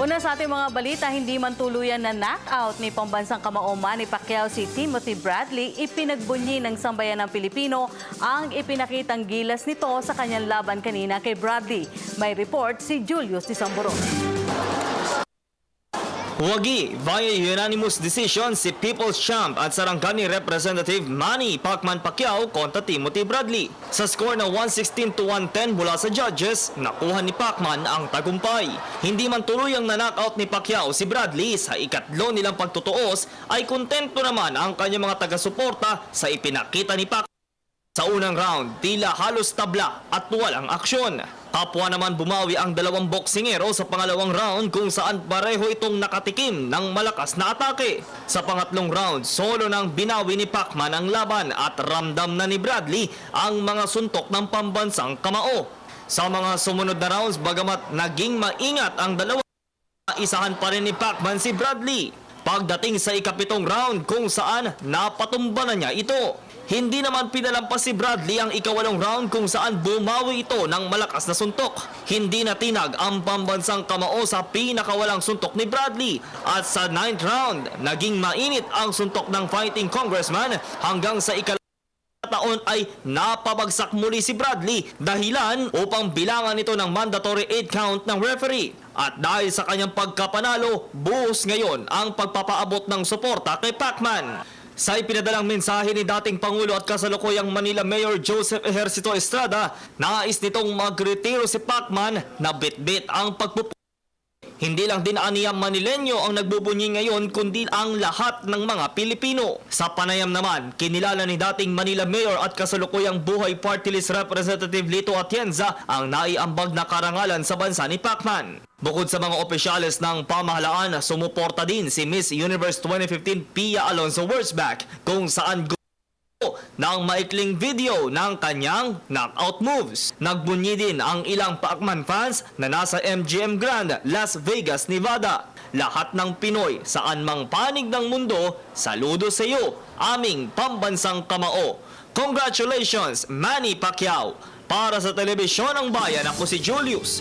Una sa ating mga balita, hindi man tuluyan na knockout ni pambansang kamao Manny Pacquiao si Timothy Bradley, ipinagbunyi ng sambayan ng Pilipino ang ipinakitang gilas nito sa kanyang laban kanina kay Bradley. May report si Julius Tisamburo. Wagi via unanimous decision si People's Champ at Sarangani Representative Manny Pacquiao kontra Timothy Bradley. Sa score na 116-110 mula sa judges, nakuha ni Pacman ang tagumpay. Hindi man tuluyang na-knockout ni Pacquiao si Bradley, sa ikatlo nilang pagtutuos ay kontento naman ang kanyang mga taga-suporta sa ipinakita ni Pacman. Sa unang round, tila halos tabla at walang aksyon. Kapwa naman bumawi ang dalawang boksingero sa pangalawang round kung saan pareho itong nakatikim ng malakas na atake. Sa pangatlong round, solo nang binawi ni Pacman ang laban at ramdam na ni Bradley ang mga suntok ng pambansang kamao. Sa mga sumunod na rounds, bagamat naging maingat ang dalawa, isahan pa rin ni Pacman si Bradley. Pagdating sa ikapitong round kung saan napatumba na niya ito. Hindi naman pinalampas si Bradley ang ikawalong round kung saan bumawi ito ng malakas na suntok. Hindi na tinag ang pambansang kamao sa pinakawalang suntok ni Bradley. At sa 9th round, naging mainit ang suntok ng fighting congressman hanggang sa taon ay napabagsak muli si Bradley dahilan upang bilangan ito ng mandatory 8 count ng referee. At dahil sa kanyang pagkapanalo, buhos ngayon ang pagpapaabot ng suporta kay Pacman. Sa ipinadalang mensahe ni dating Pangulo at kasalukuyang Manila Mayor Joseph Ejercito Estrada, nais nitong magretiro si Pacman na bitbit ang pagpupunta. Hindi lang din aniyang Manileño ang nagbubunyi ngayon kundi ang lahat ng mga Pilipino. Sa panayam naman, kinilala ni dating Manila Mayor at kasalukuyang Buhay Party List Representative Lito Atienza ang naiambag na karangalan sa bansa ni Pacman. Bukod sa mga opisyales ng pamahalaan, sumuporta din si Miss Universe 2015 Pia Alonso Wurzbach kung saan ng maikling video ng kanyang knockout moves. Nagbunyi din ang ilang Pacman fans na nasa MGM Grand, Las Vegas, Nevada. Lahat ng Pinoy saan mang panig ng mundo, saludo sa iyo, aming pambansang kamao. Congratulations, Manny Pacquiao! Para sa Telebisyon ng Bayan, ako si Julius.